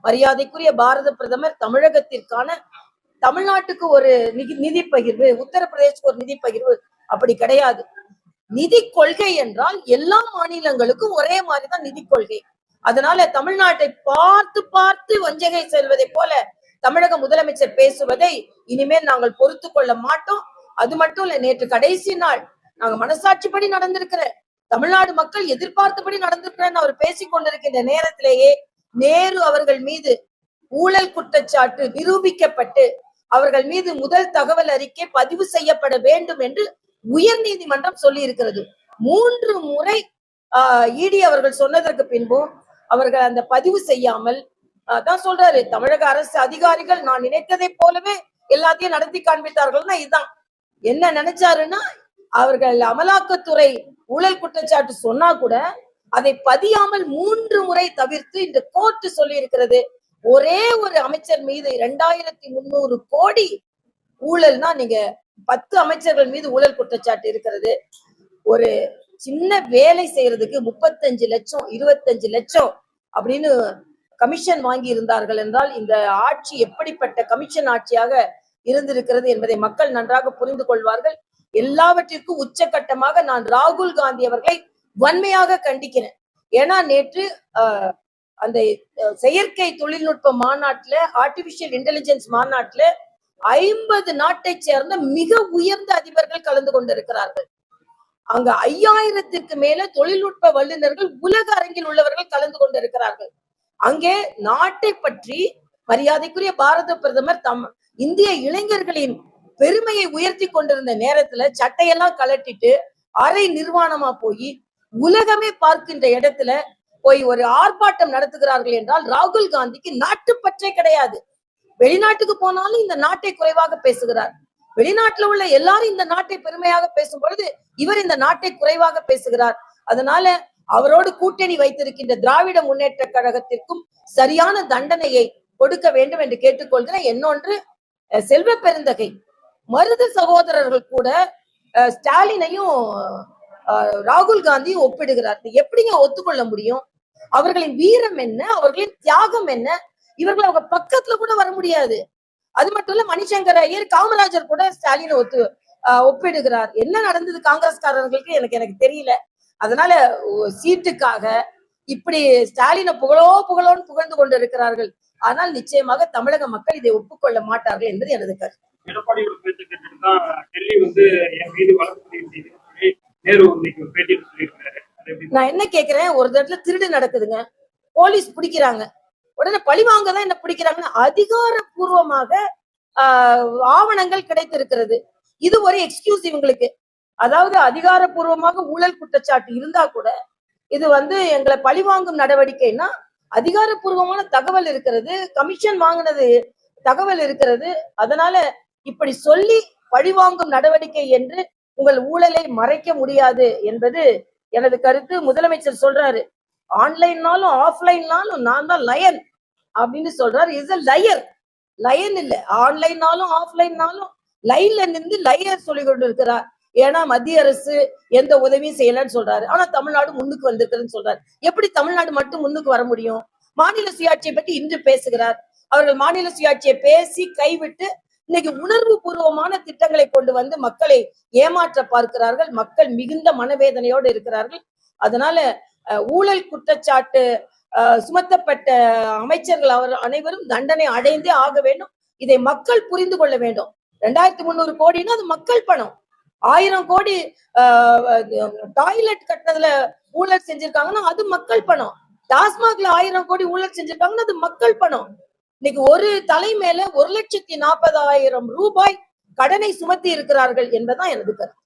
மரியாதைக்குரிய பாரத பிரதமர் தமிழகத்திற்கான தமிழ்நாட்டுக்கு ஒரு நிதி பகிர்வு, உத்தரப்பிரதேசத்துக்கு ஒரு நிதி பகிர்வு அப்படி கிடையாது. நிதி கொள்கை என்றால் எல்லா மாநிலங்களுக்கும் ஒரே மாதிரிதான் நிதி கொள்கை. அதனால தமிழ்நாட்டை பார்த்து பார்த்து வஞ்சகை செல்வதை போல தமிழக முதலமைச்சர் பேசுவதை இனிமேல் நாங்கள் பொறுத்து கொள்ள மாட்டோம். அது மட்டும் இல்ல, நேற்று கடைசி நாள் நாங்க மனசாட்சிப்படி நடந்திருக்கிற தமிழ்நாடு மக்கள் எதிர்பார்த்தபடி நடந்திருக்கிறேன்னு அவர் பேசிக் கொண்டிருக்கின்ற நேரத்திலேயே நேரு அவர்கள் மீது ஊழல் குற்றச்சாட்டு நிரூபிக்கப்பட்டு அவர்கள் மீது முதல் தகவல் அறிக்கை பதிவு செய்யப்பட வேண்டும் என்று உயர் நீதிமன்றம் சொல்லி இருக்கிறது. 3 முறை இடி அவர்கள் சொன்னதற்கு பின்பும் அவர்கள் அந்த பதிவு செய்யாமல் தான் சொல்றாரு, தமிழக அரசு அதிகாரிகள் நான் நினைத்ததை போலவே எல்லாத்தையும் நடத்தி காண்பித்தார்கள்னா இதுதான். என்ன நினைச்சாருன்னா, அவர்கள் அமலாக்கத்துறை ஊழல் குற்றச்சாட்டு சொன்னா கூட அதை பதியாமல் 3 முறை தவிர்த்து இந்த கோர்ட் சொல்லி இருக்கிறது. ஒரே ஒரு அமைச்சர் மீது 2300 கோடி ஊழல்னா நீங்க 10 அமைச்சர்கள் மீது ஊழல் குற்றச்சாட்டு இருக்கிறது. ஒரு சின்ன வேலை செய்யறதுக்கு 35 லட்சம் 25 லட்சம் அப்படின்னு கமிஷன் வாங்கி இருந்தார்கள் என்றால் இந்த ஆட்சி எப்படிப்பட்ட கமிஷன் ஆட்சியாக இருந்திருக்கிறது என்பதை மக்கள் நன்றாக புரிந்து கொள்வார்கள். எல்லாவற்றிற்கும் உச்சகட்டமாக நான் ராகுல் காந்தி அவர்களை வன்மையாக கண்டிக்கிறேன். ஏன்னா நேற்று அந்த செயற்கை தொழில்நுட்ப மாநாட்டுல, ஆர்டிபிஷியல் இன்டெலிஜென்ஸ் மாநாட்டுல 50 நாட்டை சேர்ந்த மிக உயர்ந்த அதிபர்கள் கலந்து கொண்டிருக்கிறார்கள். அங்க 5000க்கு மேல தொழில்நுட்ப வல்லுநர்கள் உலக அரங்கில் உள்ளவர்கள் கலந்து கொண்டிருக்கிறார்கள். அங்கே நாட்டை பற்றி மரியாதைக்குரிய பாரத பிரதமர் இந்திய இளைஞர்களின் பெருமையை உயர்த்தி கொண்டிருந்த நேரத்துல சட்டையெல்லாம் கலட்டிட்டு அரை நிர்வாணமா போய் உலகமே பார்க்கின்ற இடத்துல போய் ஒரு ஆர்ப்பாட்டம் நடத்துகிறார்கள் என்றால் ராகுல் காந்திக்கு நாட்டுப்பற்றே கிடையாது. வெளிநாட்டுக்கு போனாலும் இந்த நாட்டை குறைவாக பேசுகிறார். வெளிநாட்டுல உள்ள எல்லாரும் இந்த நாட்டை பெருமையாக பேசும் பொழுது இவர் இந்த நாட்டை குறைவாக பேசுகிறார். அதனால அவரோடு கூட்டணி வைத்திருக்கின்ற திராவிட முன்னேற்ற கழகத்திற்கும் சரியான தண்டனையை கொடுக்க வேண்டும் என்று கேட்டுக்கொள்கிறேன். இன்னொன்று, செல்வ பெருந்தகை மருது சகோதரர்கள் கூட ஸ்டாலினையும் ராகுல் காந்தியும் ஒப்பிடுகிறார். எப்படிங்க ஒத்துக்கொள்ள முடியும்? அவர்களின் வீரம் என்ன, அவர்களின் தியாகம் என்ன? இவர்கள் அவங்க பக்கத்துல கூட வர முடியாது. அது மட்டும் இல்ல, மணிசங்கர் ஐயர் காமராஜர் கூட ஸ்டாலினை ஒப்பிடுகிறார். என்ன நடந்தது காங்கிரஸ்காரர்களுக்கு எனக்கு தெரியல. அதனால சீட்டுக்காக இப்படி ஸ்டாலினை புகழோன்னு புகழ்ந்து கொண்டு இருக்கிறார்கள். ஆனால் நிச்சயமாக தமிழக மக்கள் இதை ஒப்புக்கொள்ள மாட்டார்கள் என்பது எனது கருத்து. எடப்பாடி பேச்சு கேட்டுதான் டெல்லி என் மீது நான் என்ன கேக்குறேன், ஒரு இடத்துல திருடு நடக்குதுங்க, போலீஸ் பிடிக்கிறாங்க, உடனே பழிவாங்க தான் என்ன பிடிக்கிறாங்கன்னு அதிகாரப்பூர்வமாக ஆவணங்கள் கிடைத்திருக்கிறது. இது ஒரு எக்ஸ்கியூஸ் இவங்களுக்கு. அதாவது அதிகாரப்பூர்வமாக ஊழல் குற்றச்சாட்டு இருந்தா கூட இது எங்களை பழிவாங்கும் நடவடிக்கைன்னா அதிகாரப்பூர்வமான தகவல் இருக்கிறது, கமிஷன் வாங்கினது தகவல் இருக்கிறது. அதனால இப்படி சொல்லி பழிவாங்கும் நடவடிக்கை என்று உங்கள் ஊழலை மறைக்க முடியாது என்பது எனது கருத்து. முதலமைச்சர் சொல்றாரு, ஆன்லைன்னாலும் ஆஃப்லைன்னாலும் நான் தான் லயன் அப்படின்னு சொல்றாரு. Is a layer. லயன் இல்ல, ஆன்லைன்னாலும் ஆஃப்லைன்னாலும் லைன்ல நின்று லயர் சொல்லி கொண்டு இருக்கிறார். ஏன்னா மத்திய அரசு எந்த உதவியும் செய்யலன்னு சொல்றாரு, ஆனா தமிழ்நாடு முன்னுக்கு வந்திருக்குன்னு சொல்றாரு. எப்படி தமிழ்நாடு மட்டும் முன்னுக்கு வர முடியும்? மாநில சுயாட்சியை பற்றி இன்று பேசுகிறார். அவர்கள் மாநில சுயாட்சியை பேசி கைவிட்டு இன்னைக்கு உணர்வு பூர்வமான திட்டங்களை கொண்டு மக்களை ஏமாற்ற பார்க்கிறார்கள். மக்கள் மிகுந்த மனவேதனையோடு இருக்கிறார்கள். அதனால ஊழல் குற்றச்சாட்டு சுமத்தப்பட்ட அமைச்சர்கள் அனைவரும் தண்டனை அடைந்தே ஆக வேண்டும். இதை மக்கள் புரிந்து கொள்ள வேண்டும். 2300 கோடினா அது மக்கள் பணம். 1000 கோடி டாய்லெட் கட்டினதுல ஊழல் செஞ்சிருக்காங்கன்னா அது மக்கள் பணம். டாஸ்மாக்ல 1000 கோடி ஊழல் செஞ்சிருக்காங்கன்னா அது மக்கள் பணம். இன்னைக்கு ஒரு தலை மேல 1,40,40,000 ரூபாய் கடனை சுமத்தி இருக்கிறார்கள் என்பதுதான் எனது கருத்து.